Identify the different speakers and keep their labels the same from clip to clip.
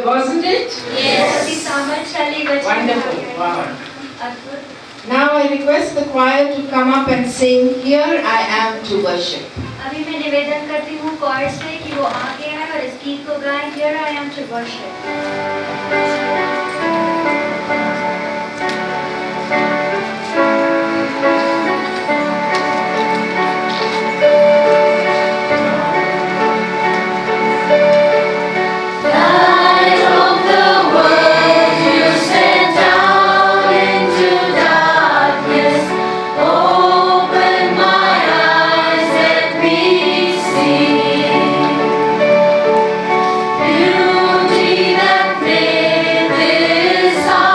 Speaker 1: Wasn't it?
Speaker 2: Yes.
Speaker 1: Wonderful. Wow. Now I request the choir to come up and sing Here I Am to Worship.
Speaker 2: अभी मैं निवेदन करती हूँ core से कि वो आगे आए और इस गीत को गाएं Here I Am to Worship.
Speaker 3: Beauty that made this heart.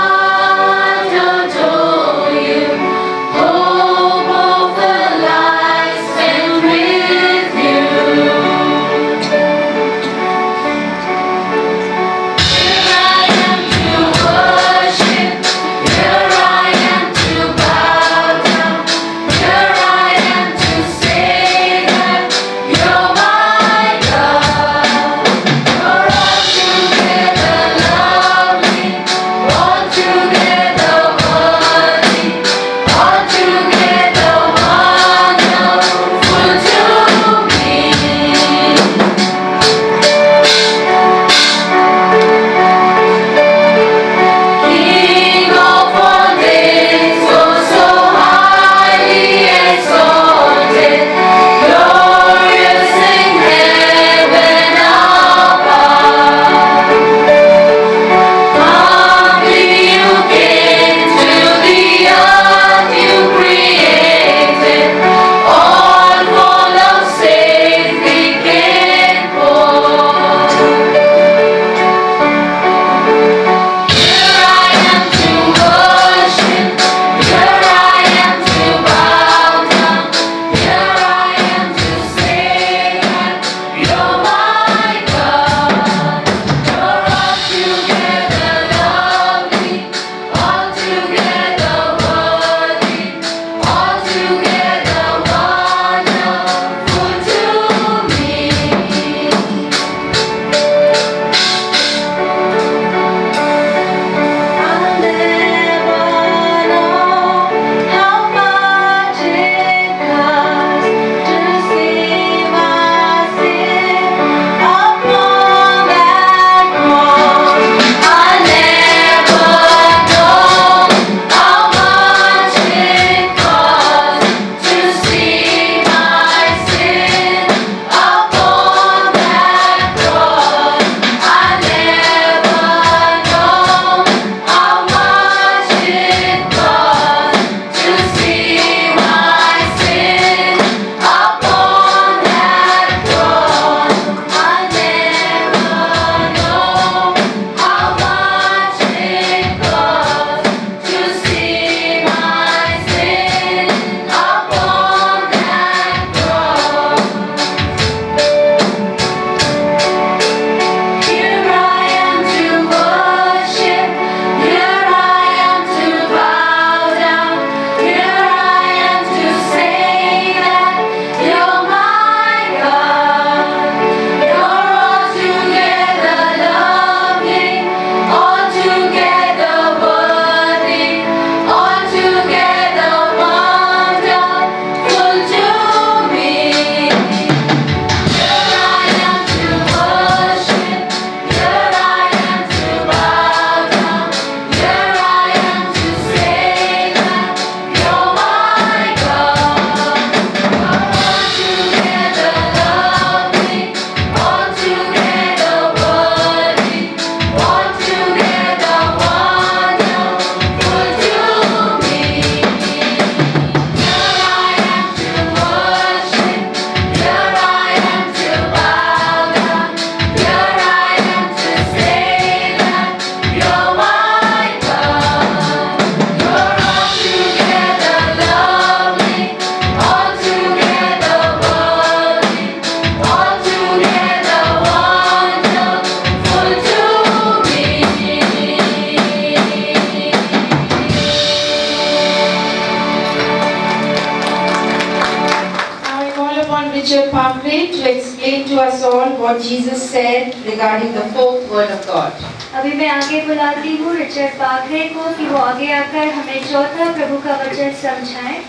Speaker 1: explain to us all what Jesus said regarding the fourth word of God.
Speaker 2: अभी मैं आगे बुलाती हूँ रिचर्ड पाखरे को कि वो आगे आकर हमें चौथा प्रभु का वचन समझाएं।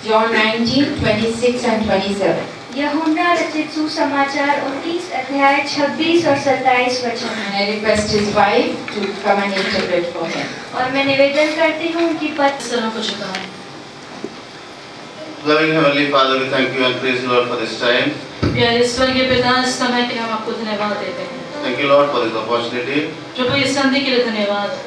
Speaker 1: John 19:26 and 27.
Speaker 2: यूहन्ना रचित सुसमाचार 19 अध्याय 26 और 27 वचन।
Speaker 1: And I request his wife to come and interpret for him.
Speaker 2: और मैं निवेदन करती हूँ उनकी पत्नी
Speaker 3: को झुकाएं।
Speaker 4: Loving Heavenly Father, we thank you and praise you, Lord, for this time.
Speaker 3: प्यारे स्वर्गीय पिता, इस समय के लिए हम आपको धन्यवाद देते हैं।
Speaker 4: Thank you, Lord, for this opportunity.
Speaker 3: प्रभु इस संधि के लिए धन्यवाद।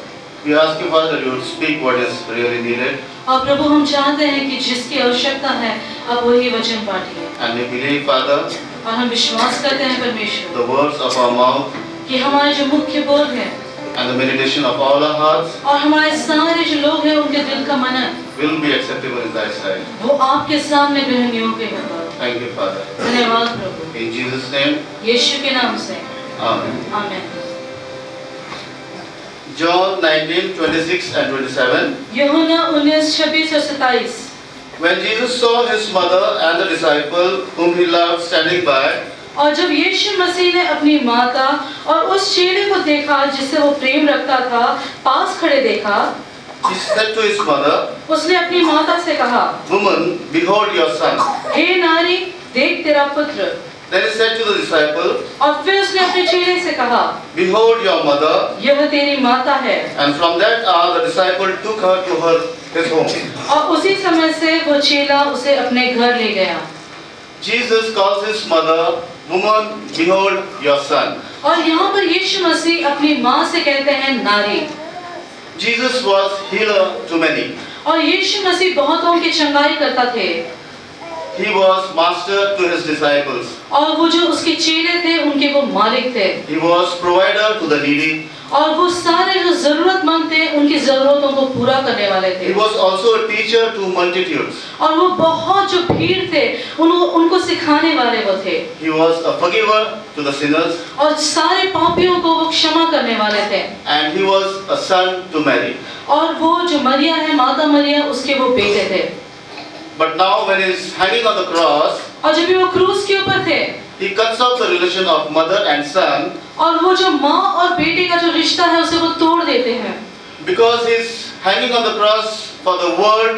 Speaker 4: We ask you, Father, that you would speak what is really needed,
Speaker 3: और प्रभु हम चाहते हैं कि जिसकी आवश्यकता है अब वही वचन पाठिए।
Speaker 4: and we believe, Father,
Speaker 3: और हम विश्वास करते हैं परमेश्वर
Speaker 4: the words of our mouth
Speaker 3: कि हमारे जो मुख्य बोल हैं
Speaker 4: and the meditation of all our hearts
Speaker 3: और हमारे सारे जो लोग हैं उनके दिल का मनन
Speaker 4: will be acceptable in thy sight.
Speaker 3: वो आपके सामने ग्रहण योग्य होगा।
Speaker 4: Thank you, Father.
Speaker 3: धन्यवाद प्रभु।
Speaker 4: In Jesus' name,
Speaker 3: यीशु के नाम से
Speaker 4: Amen.
Speaker 3: आमीन।
Speaker 4: John 19:26 and 27.
Speaker 3: यूहन्ना 19:26 और 27।
Speaker 4: When Jesus saw his mother and the disciple whom he loved standing by,
Speaker 3: और जब यीशु मसीह ने अपनी माता और उस चेले को देखा जिससे वो प्रेम रखता था पास खड़े देखा,
Speaker 4: he said to his mother,
Speaker 3: उसने अपनी माता से कहा,
Speaker 4: "Woman, behold your son."
Speaker 3: हे नारी, देख तेरा पुत्र।
Speaker 4: Then he said to the disciple,
Speaker 3: और फिर उसने अपने चेले से कहा,
Speaker 4: "Behold your mother."
Speaker 3: यह तेरी माता है।
Speaker 4: And from that hour the disciple took her to his home.
Speaker 3: और उसी समय से वो चेला उसे अपने घर ले गया।
Speaker 4: Jesus calls his mother, "Woman, behold your son."
Speaker 3: और यहाँ पर यीशु मसीह अपनी माँ से कहते हैं नारी।
Speaker 4: Jesus was healer to many.
Speaker 3: और यीशु मसीह बहुतों की चंगाई करता थे।
Speaker 4: He was master to his disciples.
Speaker 3: और वो जो उसके चेले थे उनके वो मालिक थे।
Speaker 4: He was provider to the needy.
Speaker 3: और वो सारे जो जरूरतमंद थे उनकी जरूरतों को पूरा करने वाले थे।
Speaker 4: He was also a teacher to multitudes.
Speaker 3: और वो बहुत जो भीड़ थे उनको सिखाने वाले वो थे।
Speaker 4: He was a forgiver to the sinners.
Speaker 3: और सारे पापियों को वो क्षमा करने वाले थे।
Speaker 4: And he was a son to Mary.
Speaker 3: और वो जो मरिया है माता मरिया उसके वो बेटे थे।
Speaker 4: But now when he is hanging on the cross,
Speaker 3: और जब भी वो क्रूस के ऊपर थे
Speaker 4: he cuts off the relation of mother and son
Speaker 3: और वो जो माँ और बेटे का जो रिश्ता है उसे वो तोड़ देते हैं।
Speaker 4: because he is hanging on the cross for the world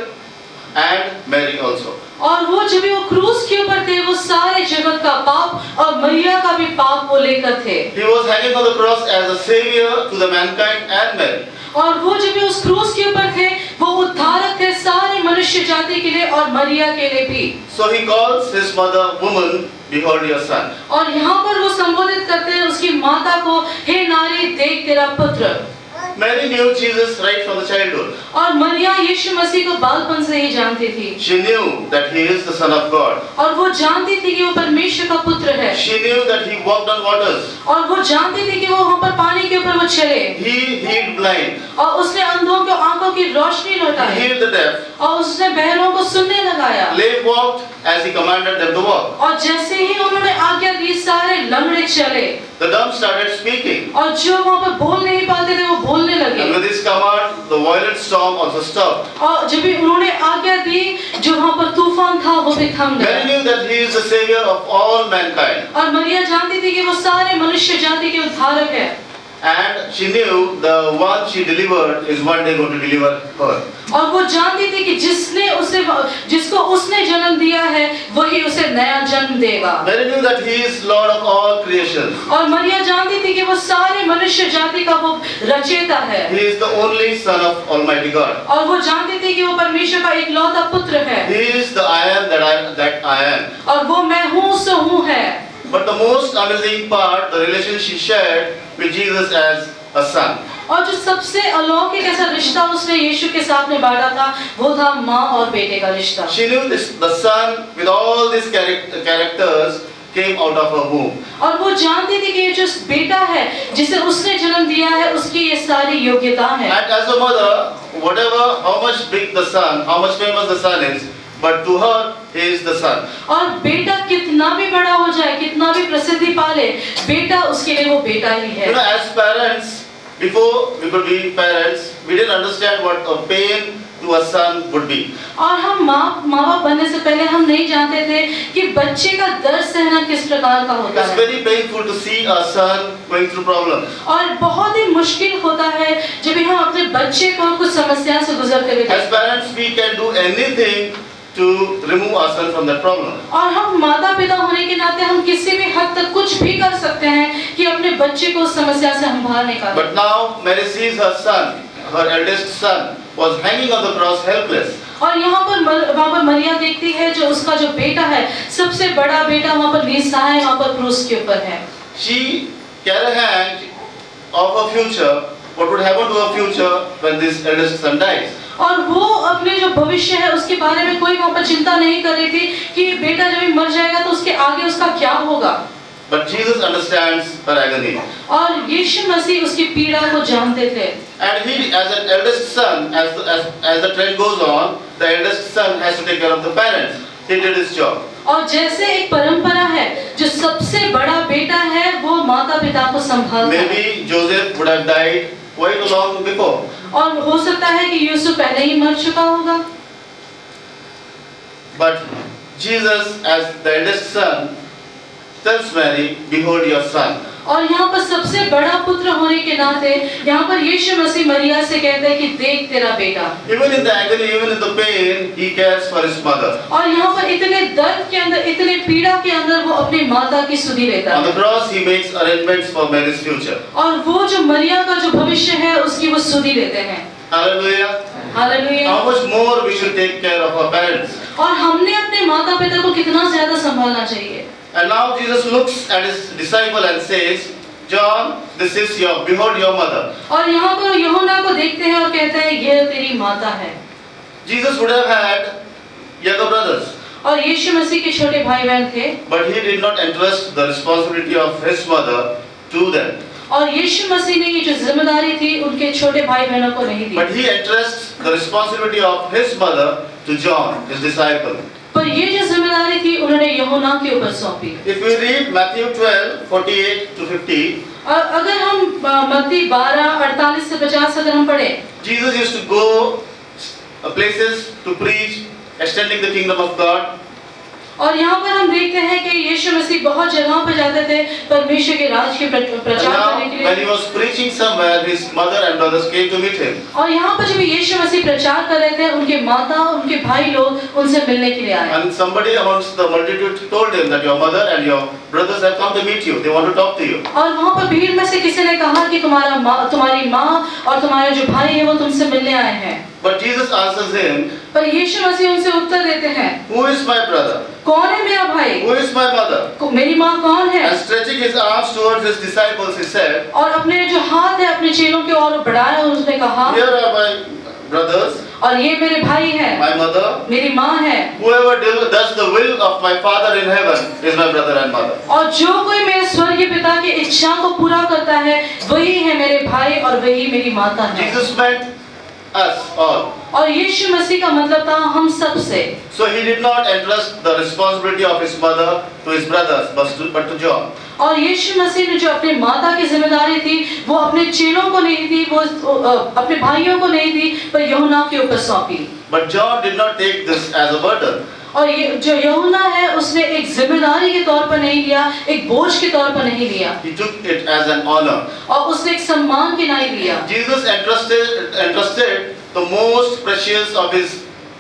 Speaker 4: and Mary also.
Speaker 3: और वो जब भी वो क्रूस के ऊपर थे वो सारे जगत का पाप और मरिया का भी पाप वो लेकर थे।
Speaker 4: He was hanging on the cross as a savior to the mankind and Mary.
Speaker 3: और वो जब भी उस क्रूस के ऊपर थे वो उद्धारक थे सारे मनुष्य जाति के लिए और मरिया के लिए भी।
Speaker 4: So he calls his mother, "Woman, behold your son."
Speaker 3: और यहाँ पर वो संबोधित करते हैं उसकी माता को, हे नारी देख तेरा पुत्र।
Speaker 4: Mary knew Jesus right from the childhood.
Speaker 3: और मरिया यीशु मसीह को बालपन से ही जानती थी।
Speaker 4: She knew that he is the Son of God.
Speaker 3: और वो जानती थी कि वो परमेश्वर का पुत्र है।
Speaker 4: She knew that he walked on waters.
Speaker 3: और वो जानती थी कि वो वहाँ पर पानी के ऊपर वो चले।
Speaker 4: He healed blind.
Speaker 3: और उसने अंधों को आंखों की रोशनी
Speaker 4: He
Speaker 3: लौटाई।
Speaker 4: healed the deaf.
Speaker 3: और उसने बहरों को सुनने लगाया।
Speaker 4: Lame walked as he commanded them to walk.
Speaker 3: और जैसे ही उन्होंने आज्ञा दी सारे लंगड़े चले।
Speaker 4: The dumb started speaking.
Speaker 3: और जो वहाँ पर बोल नहीं पाते थे वो बोलने लगे।
Speaker 4: And with his command, the violent storm also stopped.
Speaker 3: और जब भी उन्होंने आज्ञा दी जो वहाँ पर तूफान था वो भी थम
Speaker 4: Mary
Speaker 3: गया।
Speaker 4: knew that he is the savior of all mankind.
Speaker 3: और मरिया जानती थी कि वो सारे मनुष्य जाति के उद्धारक है।
Speaker 4: And she knew the one she delivered is one day going to deliver her.
Speaker 3: और वो जानती थी कि जिसको उसने जन्म दिया है वही उसे नया जन्म देगा।
Speaker 4: Mary knew that he is Lord of all creation.
Speaker 3: और मरिया जानती थी कि वो सारे मनुष्य जाति का वो रचयिता है।
Speaker 4: He is the only Son of Almighty God.
Speaker 3: और वो जानती थी कि वो परमेश्वर का इकलौता पुत्र है।
Speaker 4: He is the I am that I am.
Speaker 3: और वो मैं हूँ सो हूँ है।
Speaker 4: But the most amazing part, the relation she shared with Jesus as a son.
Speaker 3: और जो सबसे अलौकिक ऐसा रिश्ता उसने यीशु के साथ में बांटा था वो था माँ और बेटे का रिश्ता।
Speaker 4: She knew this, the son with all these characters came out of her womb.
Speaker 3: और वो जानती थी कि ये जो बेटा है जिसे उसने जन्म दिया है उसकी ये सारी योग्यता है।
Speaker 4: And as a mother, whatever, how much big the son, how much famous the son is, but to her, he is the son.
Speaker 3: और बेटा कितना भी बड़ा हो जाए कितना भी प्रसिद्धि पाले बेटा उसके लिए वो बेटा ही है।
Speaker 4: You know, as parents, before we could be parents, we didn't understand what a pain to a son would be.
Speaker 3: और हम माँ बाप बनने से पहले हम नहीं जानते थे कि बच्चे का दर्द सहना किस प्रकार का होता
Speaker 4: It's
Speaker 3: है।
Speaker 4: very painful to see a son going through problems.
Speaker 3: और बहुत ही मुश्किल होता है जब भी हम अपने बच्चे को कुछ समस्या से गुजरते हुए
Speaker 4: As
Speaker 3: देखते हैं।
Speaker 4: parents, we can do anything to remove our son from that problem.
Speaker 3: और हम माता पिता होने के नाते हम किसी भी हद तक कुछ भी कर सकते हैं कि अपने बच्चे को उस समस्या से हम बाहर निकालें।
Speaker 4: But now Mary sees her son, her eldest son, was hanging on the cross helpless.
Speaker 3: और यहाँ पर वहाँ पर मरिया देखती है जो उसका जो बेटा है, सबसे बड़ा बेटा वहाँ पर निस्सहाय वहाँ पर क्रूस के ऊपर है।
Speaker 4: She can hand of her future, what would happen to her future when this eldest son dies.
Speaker 3: और वो अपने जो भविष्य है उसके बारे में कोई वहाँ पर चिंता नहीं कर रही थी कि बेटा जब भी मर जाएगा तो उसके आगे उसका क्या होगा।
Speaker 4: But Jesus understands her agony.
Speaker 3: और यीशु मसीह उसकी पीड़ा को जानते थे।
Speaker 4: And he, as an eldest son, as the trend goes on, the eldest son has to take care of the parents. He did his job.
Speaker 3: और जैसे एक परंपरा है जो सबसे बड़ा बेटा है वो माता पिता को संभालता है।
Speaker 4: Maybe Joseph would have died quite long before.
Speaker 3: और हो सकता है कि यूसुफ पहले ही मर चुका होगा।
Speaker 4: But Jesus, as the eldest son, tells Mary, "Behold your son."
Speaker 3: और यहाँ पर सबसे बड़ा पुत्र होने के नाते यहाँ पर यीशु मसीह मरिया से कहते हैं कि देख तेरा बेटा।
Speaker 4: Even in the agony, even in the pain, he cares for his mother.
Speaker 3: और यहाँ पर इतने दर्द के अंदर, इतने पीड़ा के अंदर वो अपनी माता की सुधि लेता
Speaker 4: On
Speaker 3: है।
Speaker 4: the cross, he makes arrangements for Mary's future.
Speaker 3: और वो जो मरिया का जो भविष्य है उसकी वो सुधि लेते हैं।
Speaker 4: Hallelujah.
Speaker 3: Hallelujah.
Speaker 4: How much more we should take care of our parents.
Speaker 3: और हमने अपने माता पिता को कितना ज्यादा संभालना चाहिए।
Speaker 4: And now Jesus looks at his disciple and says, "John, this is behold your mother."
Speaker 3: और यहाँ पर यूहन्ना को देखते हैं और कहते हैं यह तेरी माता है।
Speaker 4: Jesus would have had younger brothers,
Speaker 3: और यीशु मसीह के छोटे भाई बहन थे,
Speaker 4: but he did not entrust the responsibility of his mother to them.
Speaker 3: और यीशु मसीह ने ये जो जिम्मेदारी थी उनके छोटे भाई बहनों को नहीं दी।
Speaker 4: But he entrusts the responsibility of his mother to John, his disciple.
Speaker 3: पर ये जो जिम्मेदारी थी उन्होंने यूहन्ना के ऊपर सौंपी।
Speaker 4: If we read Matthew 12:48 to 50,
Speaker 3: और अगर हम मत्ती 12:48 से 50 अगर हम पढ़े,
Speaker 4: Jesus used to go places to preach, extending the kingdom of God.
Speaker 3: और यहाँ पर हम देखते हैं कि यीशु मसीह बहुत जगहों पर जाते थे परमेश्वर के राज के
Speaker 4: And
Speaker 3: प्रचार
Speaker 4: now,
Speaker 3: करने के
Speaker 4: when he
Speaker 3: लिए।
Speaker 4: was preaching somewhere, his mother and brothers came to meet him.
Speaker 3: और यहाँ पर जब यीशु मसीह प्रचार कर रहे थे उनके माता उनके भाई लोग उनसे मिलने के लिए आए।
Speaker 4: And somebody amongst the multitude told him that your mother and your brothers have come to meet you. They want to talk to you.
Speaker 3: और वहाँ पर भीड़ में से किसी ने कहा कि तुम्हारी माँ और तुम्हारे जो भाई है वो तुमसे मिलने आए हैं।
Speaker 4: But Jesus answers him,
Speaker 3: पर यीशु मसीह उनसे उत्तर देते हैं,
Speaker 4: "Who is my brother?
Speaker 3: कौन है मेरा भाई?
Speaker 4: Who is my mother?"
Speaker 3: मेरी माँ कौन है?
Speaker 4: And stretching his arms towards his disciples, he said,
Speaker 3: और अपने जो हाथ है अपने चेलों की ओर बढ़ाया और उसने कहा,
Speaker 4: "Here are my brothers,
Speaker 3: और ये मेरे भाई हैं,
Speaker 4: my mother.
Speaker 3: मेरी माँ है।
Speaker 4: Whoever does the will of my Father in heaven is my brother and mother."
Speaker 3: और जो कोई मेरे स्वर्गीय पिता की इच्छा को पूरा करता है वही है मेरे भाई और वही मेरी माता है।
Speaker 4: Jesus meant us all.
Speaker 3: और यीशु मसीह का मतलब था हम सब से।
Speaker 4: So he did not entrust the responsibility of his mother to his brothers, but to John.
Speaker 3: और यीशु मसीह ने जो अपनी माता की जिम्मेदारी थी वो अपने चेलों को नहीं दी, वो अपने भाइयों को नहीं दी, पर यूहन्ना के ऊपर सौंपी।
Speaker 4: But John did not take this as a burden.
Speaker 3: और ये जो यूहन्ना है उसने एक जिम्मेदारी के तौर पर नहीं लिया, एक बोझ के तौर पर नहीं लिया,
Speaker 4: He took it as an honor.
Speaker 3: और उसने एक सम्मान के नहीं लिया।
Speaker 4: Jesus entrusted the most precious of his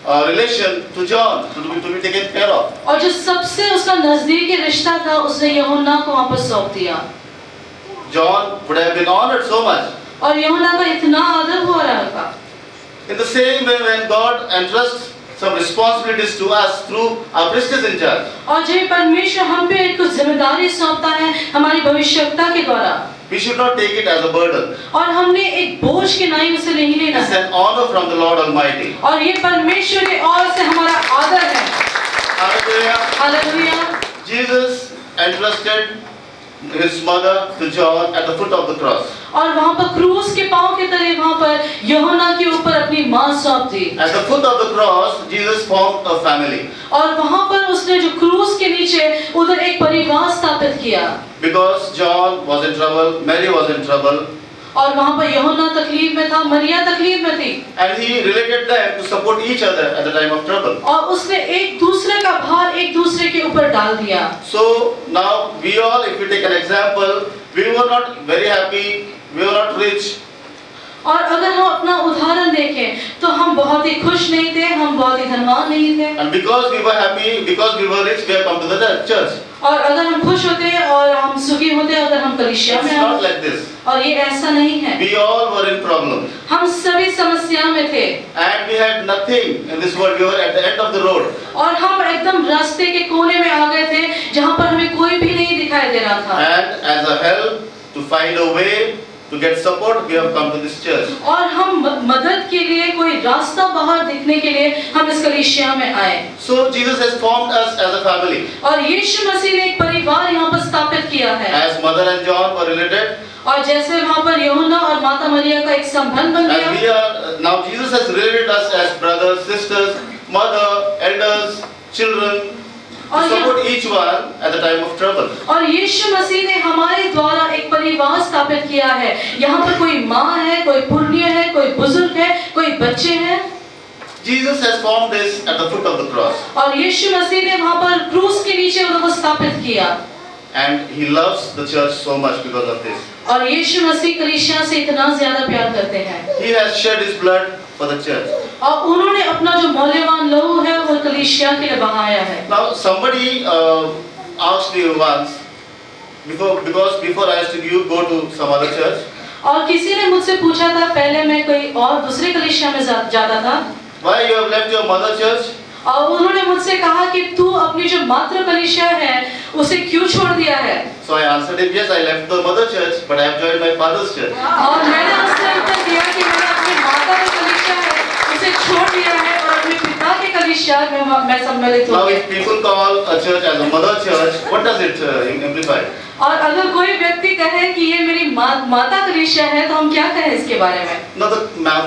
Speaker 4: relation to John to be taken care of.
Speaker 3: और जो सबसे उसका नजदीकी रिश्ता था उसने यूहन्ना को वापस सौंप दिया।
Speaker 4: John would have been honored so much.
Speaker 3: और यूहन्ना का इतना आदर हो रहा था।
Speaker 4: In the same way, when God entrusts some responsibilities to us through our priestess in charge,
Speaker 3: और जब परमेश्वर हम पे एक जिम्मेदारी सौंपता है हमारी भविष्यवक्ता के द्वारा,
Speaker 4: we should not take it as a burden.
Speaker 3: और हमने एक बोझ के नहीं उसे नहीं लेना
Speaker 4: It's
Speaker 3: है,
Speaker 4: an honor from the Lord Almighty.
Speaker 3: और ये परमेश्वर की ओर से हमारा आदर है।
Speaker 4: Hallelujah.
Speaker 3: Hallelujah.
Speaker 4: Jesus entrusted his mother to John at the foot of the cross.
Speaker 3: और वहाँ पर क्रूस के पांव के तले वहाँ पर यूहन्ना के ऊपर अपनी माँ सौंप दी।
Speaker 4: At the foot of the cross, Jesus formed a family.
Speaker 3: और वहाँ पर उसने जो क्रूस के नीचे उधर एक परिवार स्थापित किया।
Speaker 4: Because John was in trouble, Mary was in trouble.
Speaker 3: और वहाँ पर यूहन्ना तकलीफ में था, मरिया तकलीफ में थी,
Speaker 4: And he related them to support each other at the time of trouble.
Speaker 3: और उसने एक दूसरे का भार एक दूसरे के ऊपर डाल दिया।
Speaker 4: So now we all, if we take an example, we were not very happy, we were not rich,
Speaker 3: और अगर हम अपना उदाहरण देखें तो हम बहुत ही खुश नहीं थे, हम बहुत ही धनवान नहीं थे,
Speaker 4: and because we were happy, because we were rich, we have come to the church.
Speaker 3: और अगर हम खुश होते और हम सुखी होते अगर हम कलीसिया
Speaker 4: It's
Speaker 3: में
Speaker 4: not
Speaker 3: आते,
Speaker 4: like this.
Speaker 3: और ये ऐसा नहीं है।
Speaker 4: We all were in problem,
Speaker 3: हम सभी समस्या में थे
Speaker 4: and we had nothing in this world. We were at the end of the road,
Speaker 3: और हम एकदम रास्ते के कोने में आ गए थे जहाँ पर हमें कोई भी नहीं दिखाई दे रहा था,
Speaker 4: and as a help to find a way to get support, we have come to this church.
Speaker 3: और हम मदद के लिए कोई रास्ता बाहर दिखने के लिए हम इस कलीसिया में आए।
Speaker 4: So Jesus has formed us as a family.
Speaker 3: और यीशु मसीह ने एक परिवार यहाँ पर स्थापित किया है,
Speaker 4: As Mother and John were related,
Speaker 3: और जैसे वहाँ पर यूहन्ना और माता मरिया का एक संबंध बन
Speaker 4: and we
Speaker 3: गया,
Speaker 4: are now Jesus has related us as brothers, sisters, mother, elders, children, to
Speaker 3: और
Speaker 4: support each one at the time of trouble.
Speaker 3: और यीशु मसीह ने हमारे द्वारा एक परिवार स्थापित किया है। यहाँ पर कोई माँ है, कोई पुण्य है, कोई बुजुर्ग है, कोई बच्चे हैं,
Speaker 4: Jesus has formed this at the foot of the cross,
Speaker 3: और यीशु मसीह ने वहाँ पर क्रूस के नीचे उनको स्थापित किया,
Speaker 4: and He loves the church so much because of this.
Speaker 3: और यीशु मसीह कलीसिया से इतना ज्यादा प्यार करते हैं,
Speaker 4: He has shed His blood for the church.
Speaker 3: और उन्होंने अपना जो मौल्यवान लहू है वो कलीसिया के लिए बहाया है।
Speaker 4: Now somebody asked me once, before I used to go to some other church,
Speaker 3: और किसी ने मुझसे पूछा था, पहले मैं कोई और दूसरे कलीसिया में जाता था,
Speaker 4: why you have left your mother church?
Speaker 3: और उन्होंने मुझसे कहा कि तू अपनी जो मातृ कलीसिया है उसे क्यों छोड़ दिया है?
Speaker 4: So I answered him, yes, I left the mother church, but I have joined my father's church.
Speaker 3: और मैंने उससे उत्तर दिया कि मैंने अपनी माता की कलीसिया है उसे छोड़ दिया है और अपने पिता की कलीसिया में मैं सम्मिलित हो
Speaker 4: Now
Speaker 3: गया।
Speaker 4: if people call a church as a mother church, what does it imply?
Speaker 3: और अगर कोई व्यक्ति कहे कि ये मेरी माता कलीसिया है तो हम क्या कहें इसके बारे में?
Speaker 4: Now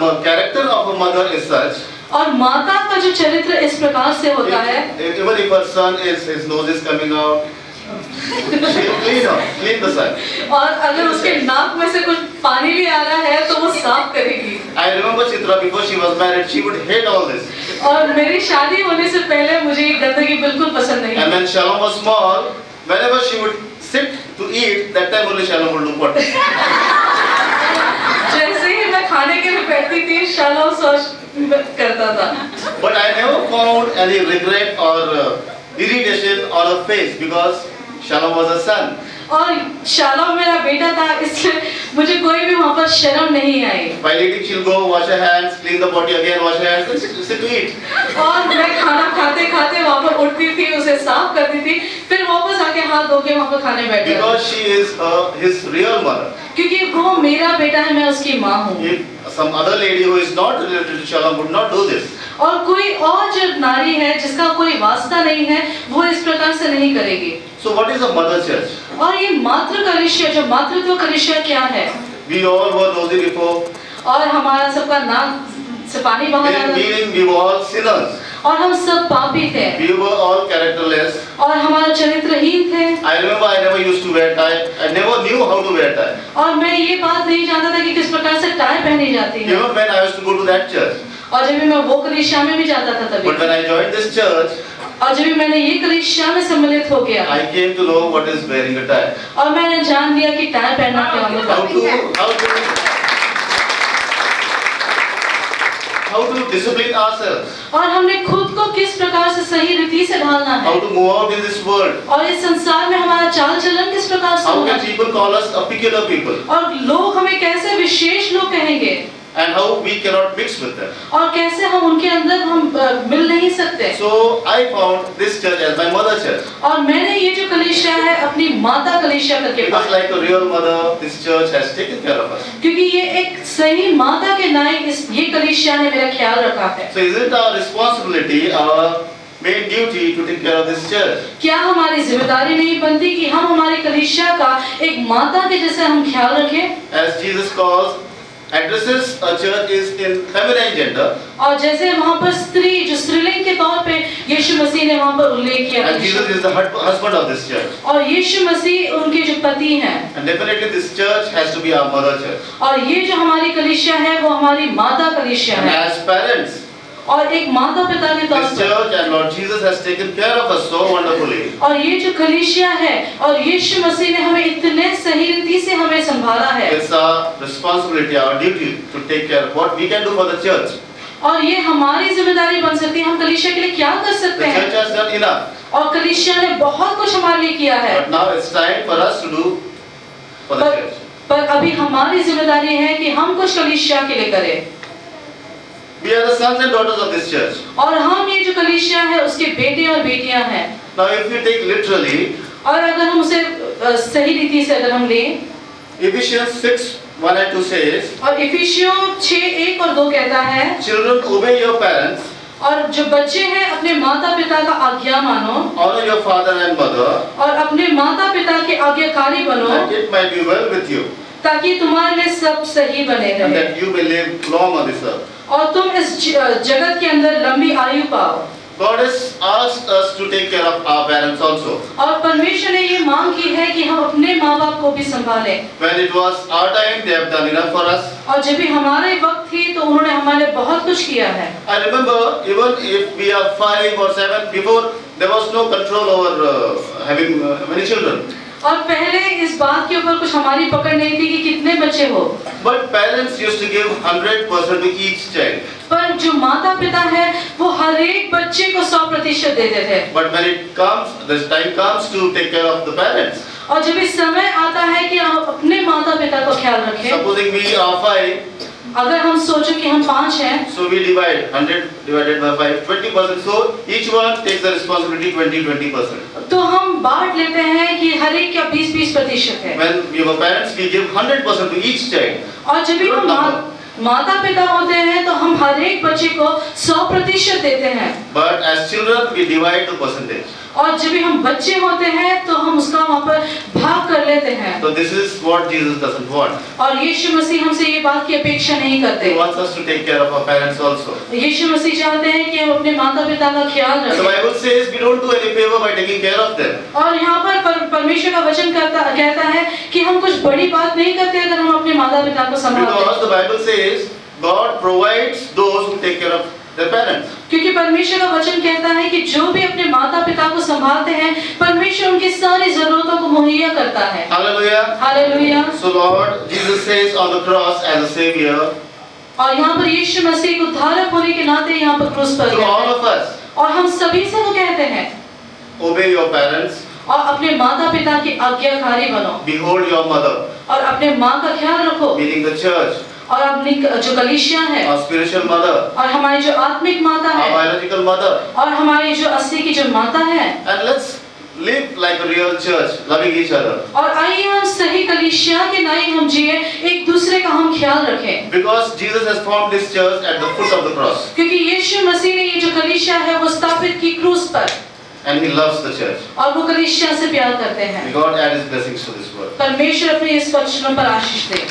Speaker 4: the character of a mother is such,
Speaker 3: और माता का जो चरित्र इस प्रकार से होता है,
Speaker 4: even if her son his nose is coming out, she'll clean the son.
Speaker 3: और अगर उसके नाक में से कुछ पानी भी आ रहा है तो वो साफ करेगी।
Speaker 4: I remember Chitra, before she was married, she would hate all this.
Speaker 3: और मेरी शादी होने से पहले मुझे ये गंदगी बिल्कुल पसंद नहीं।
Speaker 4: And when Shalom was small, whenever she would sit to eat, that time only Shalom would look what.
Speaker 3: जैसे ही मैं खाने के लिए बैठती थी, शालोम सोच करता था।
Speaker 4: But I never found any regret or irritation on her face because Shalom was a son.
Speaker 3: और शालोम मेरा बेटा था, इसलिए मुझे कोई भी वहाँ पर शर्म नहीं आई।
Speaker 4: While eating, she'll go wash her hands, clean the potty again, wash her hands, and sit to eat.
Speaker 3: और मैं खाना खाते खाते वहाँ पर उठती थी, उसे साफ करती थी, फिर वापस आके हाथ धो के वहाँ पर खाने बैठ जाती।
Speaker 4: Because she is his real mother.
Speaker 3: क्योंकि वो मेरा बेटा है, मैं उसकी माँ हूँ।
Speaker 4: If some other lady who is not related to Shalom would not do this.
Speaker 3: और कोई और जो नारी है जिसका कोई वास्ता नहीं है, वो इस प्रकार से नहीं करेगी।
Speaker 4: So what is a mother church?
Speaker 3: और ये मातृ कलीसिया, जो मातृत्व कलीसिया क्या है?
Speaker 4: We all were nosy before.
Speaker 3: और हमारा सबका नाक से पानी बाहर आ रहा था।
Speaker 4: Meaning we were all sinners.
Speaker 3: और हम सब पापी थे।
Speaker 4: We were all characterless.
Speaker 3: और हमारा चरित्रहीन थे।
Speaker 4: I remember I never used to wear tie. I never knew how to wear tie.
Speaker 3: और मैं ये बात नहीं जानता था कि किस प्रकार से टाई पहनी जाती है।
Speaker 4: Even when I used to go to that church.
Speaker 3: और जब भी मैं वो कलीसिया में भी जाता था तभी।
Speaker 4: But when I joined this church,
Speaker 3: और जब भी मैंने ये कलीसिया में सम्मिलित हो गया,
Speaker 4: I came to know what is wearing a tie.
Speaker 3: और मैंने जान लिया कि टाई पहनना क्या
Speaker 4: How to discipline ourselves.
Speaker 3: और हमने खुद को किस प्रकार से सही रीति से ढालना है।
Speaker 4: How to move out in this world.
Speaker 3: और इस संसार में हमारा चाल चलन किस प्रकार से
Speaker 4: How
Speaker 3: होगा।
Speaker 4: can people call us a peculiar people?
Speaker 3: और लोग हमें कैसे विशेष लोग कहेंगे।
Speaker 4: And how we cannot mix with them.
Speaker 3: और कैसे हम उनके अंदर हम मिल नहीं सकते।
Speaker 4: So I found this church as my mother church.
Speaker 3: और मैंने ये जो कलीसिया है अपनी माता कलीसिया करके
Speaker 4: Because
Speaker 3: पाया।
Speaker 4: like a real mother, this church has taken care of us.
Speaker 3: क्योंकि ये एक सही माता के नाई ये कलीसिया ने मेरा ख्याल रखा है।
Speaker 4: So is it our responsibility, our main duty to take care of this church?
Speaker 3: क्या हमारी जिम्मेदारी नहीं बनती कि हम हमारी कलीसिया का एक माता के जैसे हम ख्याल रखें?
Speaker 4: As Jesus calls addresses a church is in feminine gender,
Speaker 3: और जैसे वहाँ पर स्त्री जो स्त्रीलिंग के तौर पे यीशु मसीह ने वहाँ पर उल्लेख किया
Speaker 4: and Jesus is the husband of this church.
Speaker 3: और यीशु मसीह उनके जो पति हैं
Speaker 4: And definitely this church has to be our mother church.
Speaker 3: और ये जो हमारी कलीसिया है वो हमारी माता कलीसिया
Speaker 4: And
Speaker 3: है
Speaker 4: as parents,
Speaker 3: और एक माता पिता के तौर
Speaker 4: this
Speaker 3: पर
Speaker 4: church and Lord Jesus has taken care of us so wonderfully.
Speaker 3: और ये जो कलीसिया है और यीशु मसीह ने हमें इतने सही रीति से हमें संभाला है
Speaker 4: It's our responsibility, our duty to take care of what we can do for the church.
Speaker 3: और ये हमारी जिम्मेदारी बन सकती है हम कलीसिया के लिए क्या कर
Speaker 4: The
Speaker 3: सकते
Speaker 4: church
Speaker 3: हैं
Speaker 4: has done enough,
Speaker 3: और कलीसिया ने बहुत कुछ हमारे लिए किया है
Speaker 4: but now it's time for us to do for the church.
Speaker 3: पर अभी हमारी जिम्मेदारी है कि हम कुछ कलीसिया के लिए करें
Speaker 4: We are the sons and daughters of this church.
Speaker 3: और हम ये जो कलीसिया है उसके बेटे और बेटियां हैं
Speaker 4: Now if you take literally,
Speaker 3: और अगर हम उसे सही रीति से अगर हम लें
Speaker 4: Ephesians 6:1 and 2 says,
Speaker 3: और इफिसियों 6:1 और 2 कहता है
Speaker 4: children obey your parents,
Speaker 3: और जो बच्चे हैं अपने माता पिता का आज्ञा मानो
Speaker 4: honor your father and mother,
Speaker 3: और अपने माता पिता के आज्ञाकारी बनो
Speaker 4: that it might be well with you,
Speaker 3: ताकि तुम्हारे लिए सब सही बने
Speaker 4: and
Speaker 3: रहे
Speaker 4: that you may live long on this earth.
Speaker 3: और तुम इस जगत के अंदर लंबी आयु पाओ
Speaker 4: God has asked us to take care of our parents also.
Speaker 3: और परमेश्वर ने ये मांग की है कि हम अपने माँ बाप को भी संभालें
Speaker 4: When it was our time, they have done enough for us.
Speaker 3: और जब भी हमारे वक्त थी तो उन्होंने हमारे लिए बहुत कुछ किया है
Speaker 4: I remember even if we are 5 or 7, before there was no control over having many children.
Speaker 3: और पहले इस बात के ऊपर कुछ हमारी पकड़ नहीं थी कि कितने बच्चे हो
Speaker 4: But parents used to give 100% to each child.
Speaker 3: पर जो माता पिता है वो हर एक बच्चे को 100% देते थे
Speaker 4: But when it comes, this time comes to take care of the parents.
Speaker 3: और जब इस समय आता है कि हम अपने माता पिता को ख्याल रखें
Speaker 4: Supposing we are 5,
Speaker 3: अगर हम सोचो कि हम 5 हैं
Speaker 4: so we divide 100 divided by 5, 20%. So each one takes the responsibility 20%.
Speaker 3: तो हम बांट लेते हैं कि हर एक का 20% है
Speaker 4: When we were parents, we give 100% to each child.
Speaker 3: और जब भी हम माता पिता होते हैं तो हम हर एक बच्चे को 100% देते हैं
Speaker 4: But as children, we divide the percentage.
Speaker 3: और जब भी हम बच्चे होते हैं तो हम उसका वहाँ पर भाग कर लेते हैं
Speaker 4: So this is what Jesus doesn't want.
Speaker 3: और यीशु मसीह हमसे ये बात की अपेक्षा नहीं
Speaker 4: He
Speaker 3: करते
Speaker 4: wants us to take care of our parents also.
Speaker 3: यीशु मसीह चाहते हैं कि हम अपने माता पिता का ख्याल
Speaker 4: The
Speaker 3: रखें
Speaker 4: Bible says we don't do any favor by taking care of them.
Speaker 3: और यहाँ पर परमेश्वर का वचन कहता है कि हम कुछ बड़ी बात नहीं करते अगर हम अपने माता पिता को संभालते हैं
Speaker 4: Because the Bible says God provides those who take care of their parents.
Speaker 3: क्योंकि परमेश्वर का वचन कहता है कि जो भी अपने माता पिता को संभालते हैं परमेश्वर उनकी सारी जरूरतों को मुहैया करता है
Speaker 4: Hallelujah.
Speaker 3: Hallelujah
Speaker 4: So Lord Jesus says on the cross as a savior
Speaker 3: और यहाँ पर यीशु मसीह को उद्धारक होने के नाते यहाँ पर क्रूस पर
Speaker 4: to all
Speaker 3: गए
Speaker 4: of us,
Speaker 3: और हम सभी से वो कहते हैं
Speaker 4: obey your parents,
Speaker 3: और अपने माता पिता की आज्ञाकारी बनो
Speaker 4: behold your mother,
Speaker 3: और अपने माँ का ख्याल रखो
Speaker 4: meaning the church,
Speaker 3: और अपनी जो कलीसिया है
Speaker 4: our spiritual mother,
Speaker 3: और हमारी जो आत्मिक माता
Speaker 4: our
Speaker 3: है
Speaker 4: biological mother,
Speaker 3: और हमारी जो असली की जो माता है
Speaker 4: and let's live like a real church, loving each other.
Speaker 3: और आइए हम सही कलीसिया के नाई हम जिए एक दूसरे का हम ख्याल रखें
Speaker 4: Because Jesus has formed this church at the foot of the cross,
Speaker 3: क्योंकि यीशु मसीह ने ये जो कलीसिया है वो स्थापित की क्रूस पर
Speaker 4: and He loves the church.
Speaker 3: और वो कलीसिया से प्यार करते हैं
Speaker 4: May God add His blessings to this word.
Speaker 3: परमेश्वर अपने इस वचनों पर आशीष दे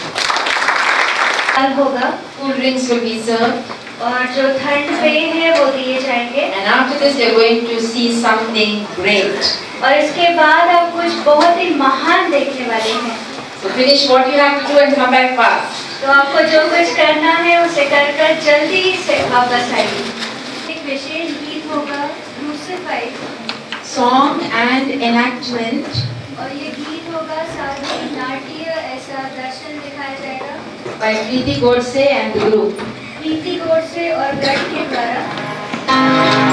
Speaker 2: होगा
Speaker 1: Cool drinks will be served.
Speaker 2: और जो ठंड पेय है वो दिए जाएंगे
Speaker 1: And after this, we are going to see something great.
Speaker 2: और इसके बाद आप कुछ बहुत ही महान देखने वाले हैं
Speaker 1: So finish what you have to do and come back fast.
Speaker 2: तो आपको जो कुछ करना है उसे कर जल्दी से वापस आइए एक विशेष गीत होगा क्रूसिफाइड
Speaker 1: Song and enactment
Speaker 2: और ये गीत होगा साथ ही नाट्य ऐसा दर्शन दिखाया जाएगा
Speaker 1: by Preeti Godse and the group.
Speaker 2: प्रीति गोडसे और गढ़ के द्वारा